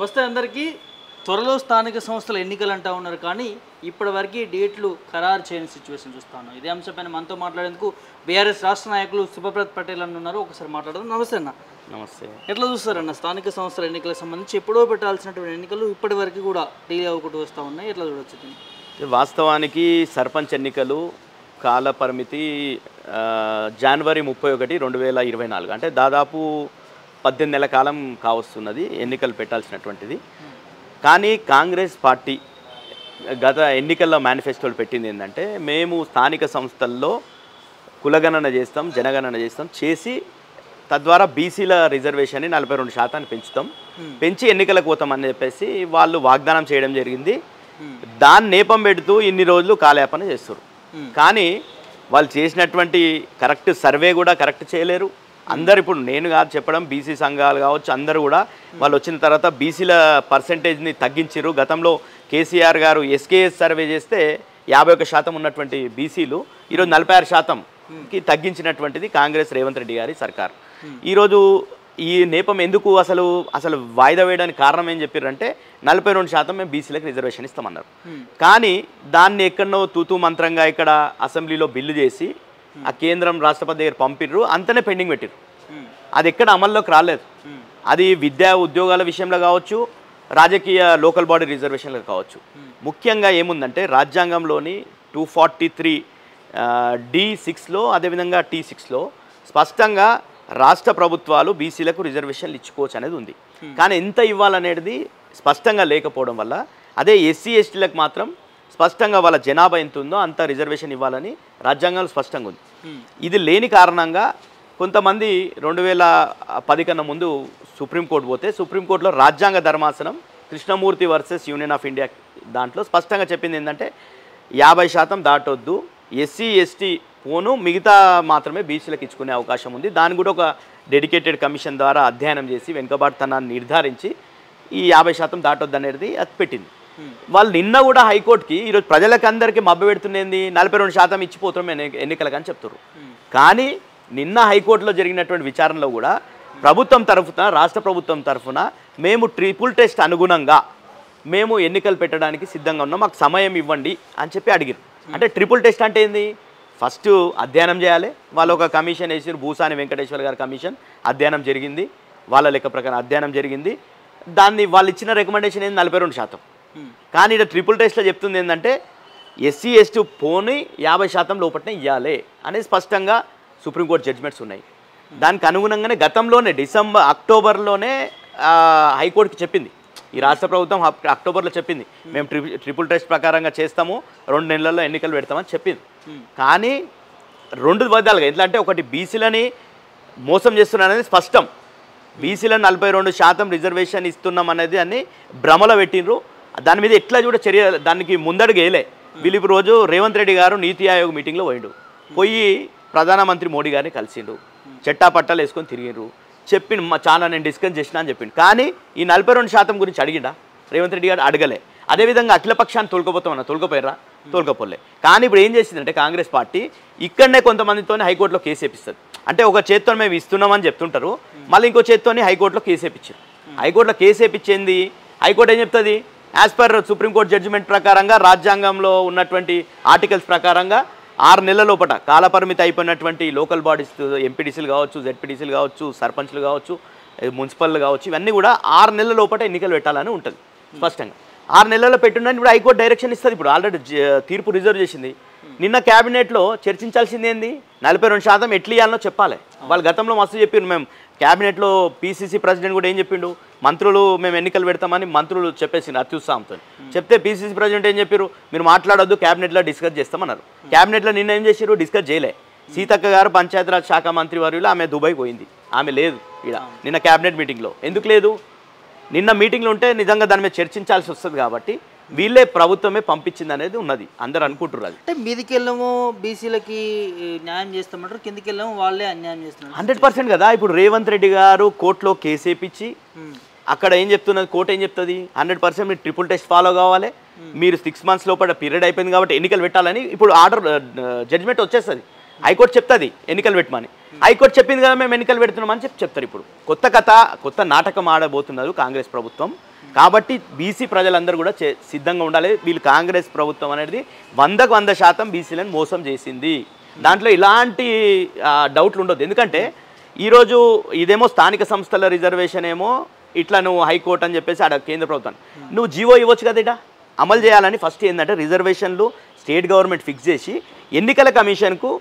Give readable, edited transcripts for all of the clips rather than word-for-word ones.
నమస్తే అందరికీ. త్వరలో స్థానిక సంస్థల ఎన్నికలు అంటూ ఉన్నారు, కానీ ఇప్పటివరకు డేట్లు ఖరారు చేయని సిచ్యువేషన్ చూస్తాను. ఇదే అంశంపైన మనతో మాట్లాడేందుకు బీఆర్ఎస్ రాష్ట్ర నాయకులు సుభప్రత్ పటేల్ అని ఉన్నారు. ఒకసారి మాట్లాడదాం. నమస్తే అన్న. నమస్తే. ఎట్లా చూస్తారన్న స్థానిక సంస్థల ఎన్నికలకు సంబంధించి? ఎప్పుడో పెట్టాల్సినటువంటి ఎన్నికలు ఇప్పటి వరకు కూడా డిలే అవ్వకుండా వస్తూ ఉన్నాయి. ఎట్లా చూడొచ్చు? వాస్తవానికి సర్పంచ్ ఎన్నికలు కాల పరిమితి జనవరి 31, 2024, అంటే దాదాపు 18 నెలల కాలం కావస్తున్నది ఎన్నికలు పెట్టాల్సినటువంటిది. కానీ కాంగ్రెస్ పార్టీ గత ఎన్నికల్లో మేనిఫెస్టోలు పెట్టింది ఏంటంటే, మేము స్థానిక సంస్థల్లో కులగణన చేస్తాం, జనగణన చేసి తద్వారా బీసీల రిజర్వేషన్ని 42% పెంచుతాం, పెంచి ఎన్నికలకు పోతామని చెప్పేసి వాళ్ళు వాగ్దానం చేయడం జరిగింది. దాన్ని నేపం పెడుతూ ఇన్ని రోజులు కాలయాపన చేస్తారు. కానీ వాళ్ళు చేసినటువంటి కరెక్ట్ సర్వే కూడా కరెక్ట్ చేయలేరు. అందరు ఇప్పుడు నేను కాదు చెప్పడం, బీసీ సంఘాలు కావచ్చు, అందరూ కూడా వాళ్ళు వచ్చిన తర్వాత బీసీల పర్సెంటేజ్ని తగ్గించారు. గతంలో కేసీఆర్ గారు ఎస్కేఎస్ సర్వే చేస్తే 51% ఉన్నటువంటి బీసీలు ఈరోజు 46%కి తగ్గించినటువంటిది కాంగ్రెస్ రేవంత్ రెడ్డి గారి సర్కార్. ఈరోజు ఈ నేపం ఎందుకు అసలు వాయిదా వేయడానికి కారణం ఏం చెప్పారంటే, 42% మేము బీసీలకు రిజర్వేషన్ ఇస్తామన్నారు. కానీ దాన్ని ఎక్కడనో తూతూ మంత్రంగా ఇక్కడ అసెంబ్లీలో బిల్లు చేసి ఆ కేంద్రం రాష్ట్రపతి దగ్గర పంపిర్రు, అంతనే పెండింగ్ పెట్టిర్రు. అది ఎక్కడ అమల్లోకి రాలేదు. అది విద్యా ఉద్యోగాల విషయంలో కావచ్చు, రాజకీయ లోకల్ బాడీ రిజర్వేషన్లు కావచ్చు. ముఖ్యంగా ఏముందంటే రాజ్యాంగంలోని 243 D6లో అదేవిధంగా T6లో స్పష్టంగా రాష్ట్ర ప్రభుత్వాలు బీసీలకు రిజర్వేషన్లు ఇచ్చుకోవచ్చు అనేది ఉంది. కానీ ఎంత ఇవ్వాలనేది స్పష్టంగా లేకపోవడం వల్ల, అదే ఎస్సీ ఎస్టీలకు మాత్రం స్పష్టంగా వాళ్ళ జనాభా ఎంత ఉందో అంత రిజర్వేషన్ ఇవ్వాలని రాజ్యాంగంలో స్పష్టంగా ఉంది. ఇది లేని కారణంగా కొంతమంది 2010 కన్నా ముందు సుప్రీంకోర్టు పోతే, సుప్రీంకోర్టులో రాజ్యాంగ ధర్మాసనం Krishnamurthy versus union of India దాంట్లో స్పష్టంగా చెప్పింది ఏంటంటే 50% దాటొద్దు, ఎస్సీ ఎస్టీ పోను మిగతా మాత్రమే బీసీలకు ఇచ్చుకునే అవకాశం ఉంది. దాన్ని కూడా ఒక డెడికేటెడ్ కమిషన్ ద్వారా అధ్యయనం చేసి వెనుకబాటుతనాన్ని నిర్ధారించి ఈ 50% దాటొద్దు అనేది అది పెట్టింది. వాళ్ళు నిన్న కూడా హైకోర్టుకి ఈరోజు ప్రజలకు అందరికీ మభ్య పెడుతున్నది 42% ఇచ్చిపోతాం ఎన్నికలకు అని చెప్తారు. కానీ నిన్న హైకోర్టులో జరిగినటువంటి విచారణలో కూడా ప్రభుత్వం తరఫున, రాష్ట్ర ప్రభుత్వం తరఫున మేము ట్రిపుల్ టెస్ట్ అనుగుణంగా మేము ఎన్నికలు పెట్టడానికి సిద్ధంగా ఉన్నాం, మాకు సమయం ఇవ్వండి అని చెప్పి అడిగారు. అంటే ట్రిపుల్ టెస్ట్ అంటే ఏంది? ఫస్ట్ అధ్యయనం చేయాలి. వాళ్ళు ఒక కమిషన్ వేసారు, భూసాని వెంకటేశ్వర గారి కమిషన్. అధ్యయనం జరిగింది, వాళ్ళ లెక్క ప్రకారం అధ్యయనం జరిగింది. దాన్ని వాళ్ళు ఇచ్చిన రికమెండేషన్ ఏంది 42%. కానీ ఇక్కడ ట్రిపుల్ టెస్ట్లో చెప్తుంది ఏంటంటే ఎస్సీ ఎస్టీ పోని 50% లోపలనే ఇవ్వాలి అనేది స్పష్టంగా సుప్రీంకోర్టు జడ్జిమెంట్స్ ఉన్నాయి. దానికి అనుగుణంగానే గతంలోనే అక్టోబర్లోనే హైకోర్టుకి చెప్పింది. ఈ రాష్ట్ర ప్రభుత్వం అక్టోబర్లో చెప్పింది, మేము ట్రిపుల్ టెస్ట్ ప్రకారంగా చేస్తాము, 2 నెలల్లో ఎన్నికలు పెడతామని చెప్పింది. కానీ 2 విధాలుగా ఎట్లా అంటే, ఒకటి బీసీలని మోసం చేస్తున్నారనేది స్పష్టం. బీసీలను 42% రిజర్వేషన్ ఇస్తున్నాం అనేది అని భ్రమలో పెట్టినరు. దాని మీద ఎట్లా కూడా చర్య దానికి ముందడుగు వేయలే. వీళ్ళు ఇప్పుడు రోజు రేవంత్ రెడ్డి గారు నీతి ఆయోగ్ మీటింగ్లో పోయి ప్రధానమంత్రి మోడీ గారిని కలిసిండు, చెట్టాపట్టాలు వేసుకొని తిరిగిండ్రు, చెప్పిండు చాలా నేను డిస్కస్ చేసిన అని చెప్పిండు. కానీ ఈ 42% గురించి అడిగిండా రేవంత్ రెడ్డి గారు? అడగలే. అదేవిధంగా అఖిలపక్షాన్ని తోలుకపోయారా? తోలుకపోలే. కానీ ఇప్పుడు ఏం చేసిందంటే కాంగ్రెస్ పార్టీ ఇక్కడనే కొంతమందితో హైకోర్టులో కేసు వేపిస్తుంది. అంటే ఒక చేత్తో మేము ఇస్తున్నామని చెప్తుంటారు, మళ్ళీ ఇంకో చేత్తో హైకోర్టులో కేసు వేపించారు. హైకోర్టులో కేసు వేపించింది, హైకోర్టు ఏం చెప్తుంది? యాజ్ పర్ సుప్రీంకోర్టు జడ్జిమెంట్ ప్రకారంగా, రాజ్యాంగంలో ఉన్నటువంటి ఆర్టికల్స్ ప్రకారంగా 6 నెలల లోపల కాలపరిమితి అయిపోయినటువంటి లోకల్ బాడీస్, ఎంపీడీసీలు కావచ్చు, జెడ్పీడీసీలు కావచ్చు, సర్పంచ్లు కావచ్చు, మున్సిపల్ కావచ్చు, ఇవన్నీ కూడా 6 నెలల లోపల ఎన్నికలు పెట్టాలని ఉంటుంది స్పష్టంగా. 6 నెలల్లో పెట్టుండని ఇప్పుడు హైకోర్టు డైరెక్షన్ ఇస్తుంది. ఇప్పుడు ఆల్రెడీ తీర్పు రిజర్వ్ చేసింది. నిన్న క్యాబినెట్లో చర్చించాల్సింది ఏంది? 42% ఎట్లా ఇవ్వాలనో చెప్పాలి. వాళ్ళు గతంలో మస్తు చెప్పారు. మేము క్యాబినెట్లో పీసీసీ ప్రెసిడెంట్ కూడా ఏం చెప్పిండు, మంత్రులు మేము ఎన్నికలు పెడతామని మంత్రులు చెప్పేసిండు అత్యుత్సాహంతో. చెప్తే పీసీసీ ప్రెసిడెంట్ ఏం చెప్పారు, మీరు మాట్లాడొద్దు, క్యాబినెట్లో డిస్కస్ చేస్తామన్నారు. క్యాబినెట్లో నిన్న ఏం చేశారు? డిస్కస్ చేయలే. సీతక్క గారు పంచాయతీరాజ్ శాఖ మంత్రి వర్యులు, ఆమె దుబాయ్ పోయింది, ఆమె లేదు ఇక్కడ నిన్న క్యాబినెట్ మీటింగ్లో. ఎందుకు లేదు? నిన్న మీటింగ్లో ఉంటే నిజంగా దాని మీద చర్చించాల్సి వస్తుంది కాబట్టి వీళ్ళే ప్రభుత్వమే పంపించింది అనేది ఉన్నది, అందరు అనుకుంటున్నారు. అది అంటే మీదికి వెళ్ళము బీసీలకి న్యాయం చేస్తామంటారు, కిందికి వెళ్ళము వాళ్ళే అన్యాయం చేస్తున్నారు. 100% కదా. ఇప్పుడు రేవంత్ రెడ్డి గారు కోర్టులో కేసు వేయించి అక్కడ ఏం చెప్తున్నది, కోర్టు ఏం చెప్తుంది? 100% మీరు ట్రిపుల్ టెస్ట్ ఫాలో కావాలి, మీరు 6 months లోపల పీరియడ్ అయిపోయింది కాబట్టి ఎన్నికలు పెట్టాలని ఇప్పుడు ఆర్డర్ జడ్జిమెంట్ వచ్చేస్తుంది. హైకోర్టు చెప్తుంది ఎన్నికలు పెట్టమని. హైకోర్టు చెప్పింది కదా మేము ఎన్నికలు పెడుతున్నామని చెప్తారు. ఇప్పుడు కొత్త నాటకం ఆడబోతున్నారు కాంగ్రెస్ ప్రభుత్వం. కాబట్టి బీసీ ప్రజలందరూ కూడా సిద్ధంగా ఉండాలి. వీళ్ళు కాంగ్రెస్ ప్రభుత్వం అనేది 100% బీసీలను మోసం చేసింది. దాంట్లో ఇలాంటి డౌట్లు ఉండొద్దు. ఎందుకంటే ఈరోజు ఇదేమో స్థానిక సంస్థల రిజర్వేషన్ ఏమో ఇట్లా నువ్వు హైకోర్టు అని చెప్పేసి ఆడ కేంద్ర ప్రభుత్వం నువ్వు జీవో ఇవ్వచ్చు కదా, ఇట అమలు చేయాలని ఫస్ట్ ఏంటంటే రిజర్వేషన్లు స్టేట్ గవర్నమెంట్ ఫిక్స్ చేసి ఎన్నికల కమిషన్కు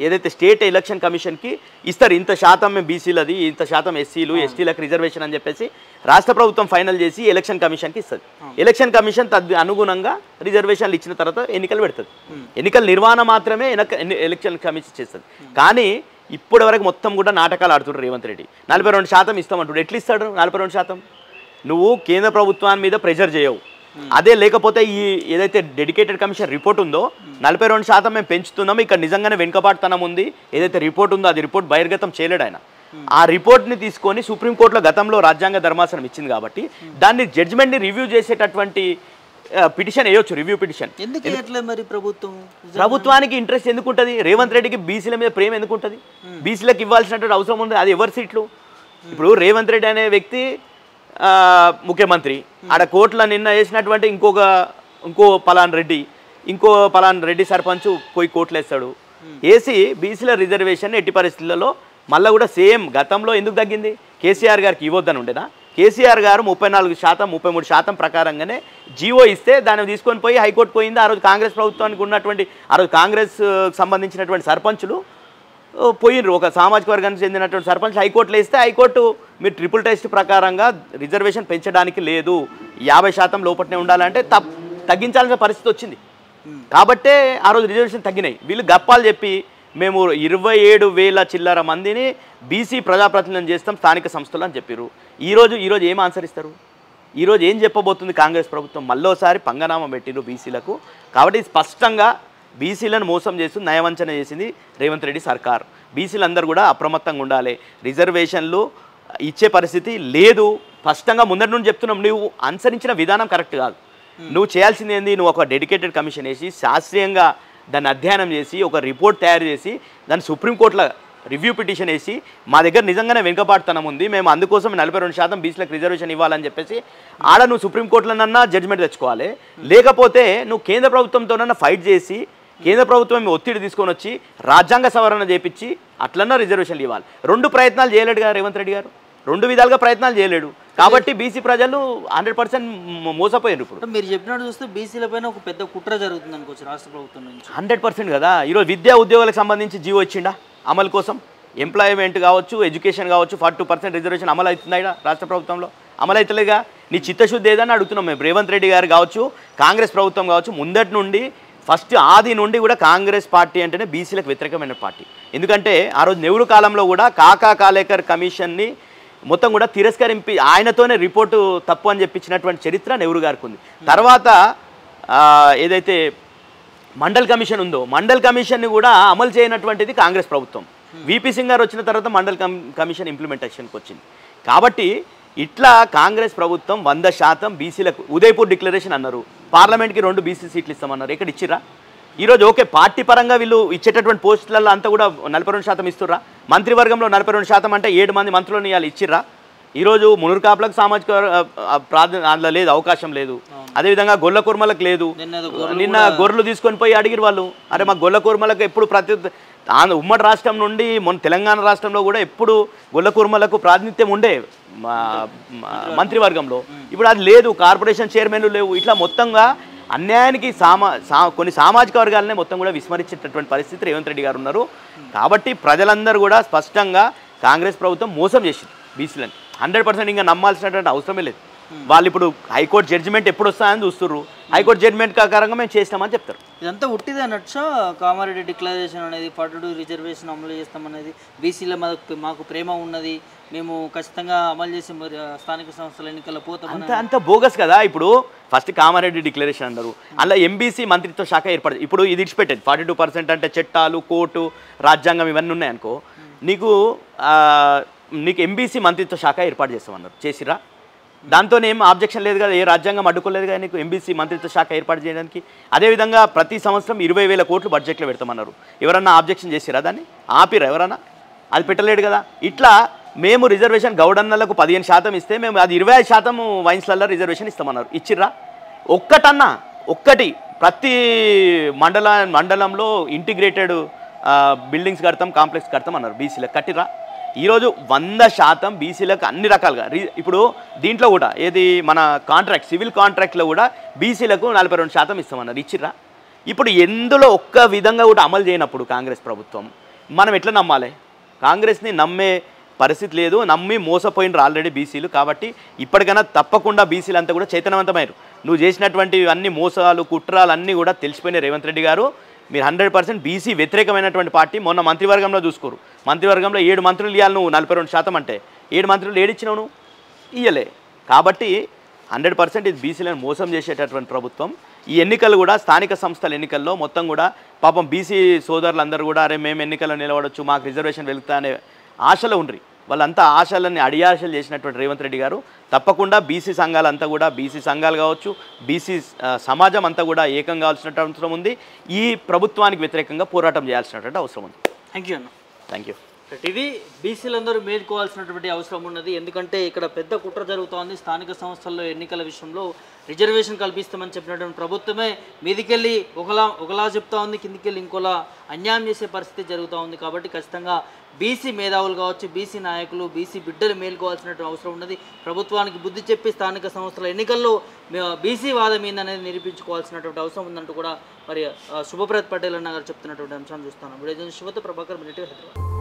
ఏదైతే స్టేట్ ఎలక్షన్ కమిషన్కి ఇస్తారు, ఇంత శాతం బీసీలది, ఇంత శాతం ఎస్సీలు ఎస్టీలకు రిజర్వేషన్ అని చెప్పేసి రాష్ట్ర ప్రభుత్వం ఫైనల్ చేసి ఎలక్షన్ కమిషన్కి ఇస్తుంది. ఎలక్షన్ కమిషన్ అనుగుణంగా రిజర్వేషన్లు ఇచ్చిన తర్వాత ఎన్నికలు పెడుతుంది. ఎన్నికల నిర్వహణ మాత్రమే ఎలక్షన్ కమిషన్ చేస్తుంది. కానీ ఇప్పటి వరకు మొత్తం కూడా నాటకాలు ఆడుతుంటారు రేవంత్ రెడ్డి. 42% ఇస్తామంటాడు. ఎట్లా ఇస్తాడు 42%? నువ్వు కేంద్ర ప్రభుత్వాన్ని మీద ప్రెషర్ చేయవు. అదే లేకపోతే ఈ ఏదైతే డెడికేటెడ్ కమిషన్ రిపోర్ట్ ఉందో 42% మేము పెంచుతున్నాము, ఇక్కడ నిజంగానే వెనుకబాటుతనం ఉంది, ఏదైతే రిపోర్ట్ ఉందో అది రిపోర్ట్ బహిర్గతం చేయలేడు ఆయన. ఆ రిపోర్ట్ని తీసుకొని సుప్రీంకోర్టులో గతంలో రాజ్యాంగ ధర్మాసనం ఇచ్చింది కాబట్టి దాన్ని జడ్జిమెంట్ని రివ్యూ చేసేటటువంటి పిటిషన్ వేయొచ్చు, రివ్యూ పిటిషన్. మరి ప్రభుత్వానికి ఇంట్రెస్ట్ ఎందుకు ఉంటుంది? రేవంత్ రెడ్డికి బీసీల మీద ప్రేమ ఎందుకు ఉంటుంది? బీసీలకు ఇవ్వాల్సినటువంటి అవసరం ఉంది. అది ఎవరి సీట్లు? ఇప్పుడు రేవంత్ రెడ్డి అనే వ్యక్తి ముఖ్యమంత్రి, ఆడ కోర్టులో నిన్న వేసినటువంటి ఇంకో పలాన్ రెడ్డి సర్పంచ్ పోయి కోర్టులు వేస్తాడు. వేసి బీసీల రిజర్వేషన్ ఎట్టి పరిస్థితులలో మళ్ళీ కూడా సేమ్ గతంలో ఎందుకు తగ్గింది? కేసీఆర్ గారికి ఇవ్వద్దని ఉండేనా? కేసీఆర్ గారు 34% 33% ప్రకారంగానే జీవో ఇస్తే దాన్ని తీసుకొని పోయి హైకోర్టు పోయింది. ఆ రోజు కాంగ్రెస్ ప్రభుత్వానికి ఉన్నటువంటి ఆ రోజు కాంగ్రెస్ సంబంధించినటువంటి సర్పంచులు పోయినరు. ఒక సామాజిక వర్గానికి చెందినటువంటి సర్పంచ్ హైకోర్టులో ఇస్తే హైకోర్టు మీరు ట్రిపుల్ టెస్ట్ ప్రకారంగా రిజర్వేషన్ పెంచడానికి లేదు, 50% లోపలనే ఉండాలంటే తగ్గించాల్సిన పరిస్థితి వచ్చింది. కాబట్టే ఆ రోజు రిజర్వేషన్ తగ్గినాయి. వీళ్ళు గప్పాలు చెప్పి మేము 27,000 చిల్లర మందిని బీసీ ప్రజాప్రతినిధులను చేస్తాం స్థానిక సంస్థలు అని చెప్పారు. ఈరోజు ఏం ఆన్సర్ ఇస్తారు? ఈరోజు ఏం చెప్పబోతుంది కాంగ్రెస్ ప్రభుత్వం? మళ్ళోసారి పంగనామం పెట్టిరు బీసీలకు. కాబట్టి స్పష్టంగా బీసీలను మోసం చేస్తూ నయవంచన చేసింది రేవంత్ రెడ్డి సర్కార్. బీసీలందరూ కూడా అప్రమత్తంగా ఉండాలి. రిజర్వేషన్లు ఇచ్చే పరిస్థితి లేదు. స్పష్టంగా ముందటి నుండి చెప్తున్నాం. నువ్వు అనుసరించిన విధానం కరెక్ట్ కాదు. నువ్వు చేయాల్సింది ఏంది? నువ్వు ఒక డెడికేటెడ్ కమిషన్ వేసి శాస్త్రీయంగా దాన్ని అధ్యయనం చేసి ఒక రిపోర్ట్ తయారు చేసి దాన్ని సుప్రీంకోర్టులో రివ్యూ పిటిషన్ వేసి మా దగ్గర నిజంగానే వెనుకబాటుతనం ఉంది, మేము అందుకోసం 42% బీసీలకు రిజర్వేషన్ ఇవ్వాలని చెప్పేసి ఆడ నువ్వు సుప్రీంకోర్టులోనన్నా జడ్జిమెంట్ తెచ్చుకోవాలి. లేకపోతే నువ్వు కేంద్ర ప్రభుత్వంతోనన్నా ఫైట్ చేసి కేంద్ర ప్రభుత్వం ఒత్తిడి తీసుకొని వచ్చి రాజ్యాంగ సవరణ చేపించి అట్లన్నా రిజర్వేషన్లు ఇవ్వాలి. 2 ప్రయత్నాలు చేయలేడుగా రేవంత్ రెడ్డి గారు. 2 విధాలుగా ప్రయత్నాలు చేయలేడు. కాబట్టి బీసీ ప్రజలు 100% మోసపోయారు. ఇప్పుడు మీరు చెప్పినట్టు చూస్తే బీసీల పైన ఒక పెద్ద కుట్ర జరుగుతుంది అనుకోవచ్చు రాష్ట్ర ప్రభుత్వం నుంచి. 100% కదా. ఈరోజు విద్యా ఉద్యోగాలకు సంబంధించి జీవో ఇచ్చిండా అమలు కోసం? ఎంప్లాయ్మెంట్ కావచ్చు, ఎడ్యుకేషన్ కావచ్చు, 42% రిజర్వేషన్ అమలు అవుతుందా రాష్ట్ర ప్రభుత్వంలో? అమలు అవుతలేగా. నీ చిత్తశుద్ధి ఏదని అడుగుతున్నాం మేము. రేవంత్ రెడ్డి గారు కావచ్చు, కాంగ్రెస్ ప్రభుత్వం కావచ్చు, ముందటి నుండి ఫస్ట్ ఆది నుండి కూడా కాంగ్రెస్ పార్టీ అంటేనే బీసీలకు వ్యతిరేకమైన పార్టీ. ఎందుకంటే ఆ రోజు నెహ్రూ కాలంలో కూడా కాలేకర్ కమిషన్ని మొత్తం కూడా తిరస్కరింపి ఆయనతోనే రిపోర్టు తప్పు అని చెప్పించినటువంటి చరిత్ర నెహ్రూ గారికి ఉంది. తర్వాత ఏదైతే మండల్ కమిషన్ ఉందో మండల్ కమిషన్ని కూడా అమలు చేయనటువంటిది కాంగ్రెస్ ప్రభుత్వం. వీపీ సింగ్ గారు వచ్చిన తర్వాత మండల్ కమిషన్ ఇంప్లిమెంటేషన్కి వచ్చింది. కాబట్టి ఇట్లా కాంగ్రెస్ ప్రభుత్వం 100% బీసీలకు ఉదయపూర్ డిక్లరేషన్ అన్నారు, పార్లమెంట్కి 2 బీసీ సీట్లు ఇస్తామన్నారు. ఎక్కడ ఇచ్చిర్రా? ఈరోజు ఓకే పార్టీ పరంగా వీళ్ళు ఇచ్చేటటువంటి పోస్టులలో అంతా కూడా 42% ఇస్తుర్రా? మంత్రివర్గంలో 42% అంటే 7 మంది మంత్రులను ఇవాళ ఇచ్చిర్రా? ఈరోజు మునురు కాపులకు సామాజిక ప్రాధాన్యత లేదు, అవకాశం లేదు. అదేవిధంగా గొల్ల కుర్మలకు లేదు. నిన్న గొర్రెలు తీసుకొని పోయి అడిగిరు వాళ్ళు, అరే మా గొల్ల కుర్మలకు ఎప్పుడు ఉమ్మడి రాష్ట్రం నుండి మొన్న తెలంగాణ రాష్ట్రంలో కూడా ఎప్పుడు గొల్ల కుర్మలకు ప్రాతినిధ్యం ఉండే మంత్రివర్గంలో. ఇప్పుడు అది లేదు, కార్పొరేషన్ చైర్మన్లు లేవు. ఇట్లా మొత్తంగా అన్యాయానికి కొన్ని సామాజిక వర్గాలనే మొత్తం కూడా విస్మరించేటటువంటి పరిస్థితి రేవంత్ రెడ్డి గారు ఉన్నారు. కాబట్టి ప్రజలందరూ కూడా స్పష్టంగా కాంగ్రెస్ ప్రభుత్వం మోసం చేసింది బీసీలని. 100% ఇంకా నమ్మాల్సినటువంటి అవసరమే లేదు. వాళ్ళు ఇప్పుడు హైకోర్టు జడ్జిమెంట్ ఎప్పుడు వస్తాయని చూస్తున్నారు. హైకోర్టు జడ్జిమెంట్ ప్రకారంగా మేము చేస్తామని చెప్తారు. ఇదంతా ఉట్టిదే అన్నట్టు కామారెడ్డి డిక్లరేషన్ అనేది 42 రిజర్వేషన్ అమలు చేస్తామనేది, బీసీల మాకు ప్రేమ ఉన్నది, మేము ఖచ్చితంగా అమలు చేసి స్థానిక సంస్థల ఎన్నికల్లో పోతాం అంత బోగస్ కదా. ఇప్పుడు ఫస్ట్ కామారెడ్డి డిక్లరేషన్ అన్నారు, అలా ఎంబీసీ మంత్రిత్వ శాఖ ఏర్పడి ఇప్పుడు ఇది ఇచ్చిపెట్టేది 42% అంటే చట్టాలు, కోర్టు, రాజ్యాంగం ఇవన్నీ ఉన్నాయనుకో, నీకు ఎంబీసీ మంత్రిత్వ శాఖ ఏర్పాటు చేస్తామన్నారు. చేసిరా? దాంతోనేం ఆబ్జెక్షన్ లేదు కదా, ఏ రాజ్యాంగం అడ్డుకోలేదు కదా నీకు ఎంబీసీ మంత్రిత్వ శాఖ ఏర్పాటు చేయడానికి. అదేవిధంగా ప్రతి సంవత్సరం 20,000 కోట్లు బడ్జెట్లో పెడతామన్నారు. ఎవరన్నా ఆబ్జెక్షన్ చేసిరా? దాన్ని ఆపిరా ఎవరన్నా? అది పెట్టలేడు కదా. ఇట్లా మేము రిజర్వేషన్ గౌడన్నలకు 15% ఇస్తే మేము అది 25% వైన్స్లలో రిజర్వేషన్ ఇస్తామన్నారు. ఇచ్చిర్రా? ఒక్కటి ప్రతి మండలంలో ఇంటిగ్రేటెడ్ బిల్డింగ్స్ కడతాం, కాంప్లెక్స్ కడతాం అన్నారు. బీసీలకు కట్టిరా? ఈరోజు 100% బీసీలకు అన్ని రకాలుగా ఇప్పుడు దీంట్లో కూడా ఏది మన కాంట్రాక్ట్ సివిల్ కాంట్రాక్ట్లో కూడా బీసీలకు 42% ఇస్తామన్నారు. ఇచ్చిర్రా? ఇప్పుడు ఎందులో ఒక్క విధంగా కూడా అమలు చేయనప్పుడు కాంగ్రెస్ ప్రభుత్వం మనం ఎట్లా నమ్మాలి? కాంగ్రెస్ని నమ్మే పరిస్థితి లేదు. నమ్మి మోసపోయినరు ఆల్రెడీ బీసీలు. కాబట్టి ఇప్పటికైనా తప్పకుండా బీసీలు అంతా కూడా చైతన్యవంతమయ్యారు. నువ్వు చేసినటువంటి అన్ని మోసాలు కుట్రాలు అన్నీ కూడా తెలిసిపోయినాయి రేవంత్ రెడ్డి గారు. మీరు 100% బీసీ వ్యతిరేకమైనటువంటి పార్టీ. మొన్న మంత్రివర్గంలో చూసుకోరు, మంత్రివర్గంలో 7 మంత్రులు ఇవ్వాలి నువ్వు 42% అంటే 7 మంత్రులు ఏడిచ్చినావు నువ్వు? ఇయ్యలే. కాబట్టి 100% ఇది బీసీలను మోసం చేసేటటువంటి ప్రభుత్వం. ఈ ఎన్నికలు కూడా స్థానిక సంస్థల ఎన్నికల్లో మొత్తం కూడా పాపం బీసీ సోదరులందరూ కూడా అరే మేము ఎన్నికల్లో నిలబడవచ్చు, మాకు రిజర్వేషన్ వెళ్తా అనే ఆశలో ఉండ్రి. వాళ్ళంతా ఆశలన్నీ అడియాశలు చేసినటువంటి రేవంత్ రెడ్డి గారు తప్పకుండా బీసీ సంఘాలంతా కూడా బీసీ సంఘాలు కావచ్చు, బీసీ సమాజం అంతా కూడా ఏకం కావాల్సినటువంటి అవసరం ఉంది. ఈ ప్రభుత్వానికి వ్యతిరేకంగా పోరాటం చేయాల్సినటువంటి అవసరం ఉంది. థ్యాంక్ యూ అన్న. Thank you. ఇది బీసీలందరూ మేల్కోవాల్సినటువంటి అవసరం ఉన్నది. ఎందుకంటే ఇక్కడ పెద్ద కుట్ర జరుగుతోంది. స్థానిక సంస్థల్లో ఎన్నికల విషయంలో రిజర్వేషన్ కల్పిస్తామని చెప్పినటువంటి ప్రభుత్వమే మీదికెళ్ళి ఒకలా చెప్తా ఉంది, కిందికెళ్ళి ఇంకోలా అన్యాయం చేసే పరిస్థితి జరుగుతూ ఉంది. కాబట్టి ఖచ్చితంగా బీసీ మేధావులు కావచ్చు, బీసీ నాయకులు, బీసీ బిడ్డలు మేల్కోవాల్సినటువంటి అవసరం ఉన్నది. ప్రభుత్వానికి బుద్ధి చెప్పి స్థానిక సంస్థల ఎన్నికల్లో బీసీ వాదం ఏందనేది నిరూపించుకోవాల్సినటువంటి అవసరం ఉందంటూ కూడా మరి శుభప్రత్ పటేల్ అన్న గారు చెప్తున్నటువంటి అంశాన్ని చూస్తాను. వీడియో శుభత ప్రభాకర్ మిలిటరీ హైదరాబాద్.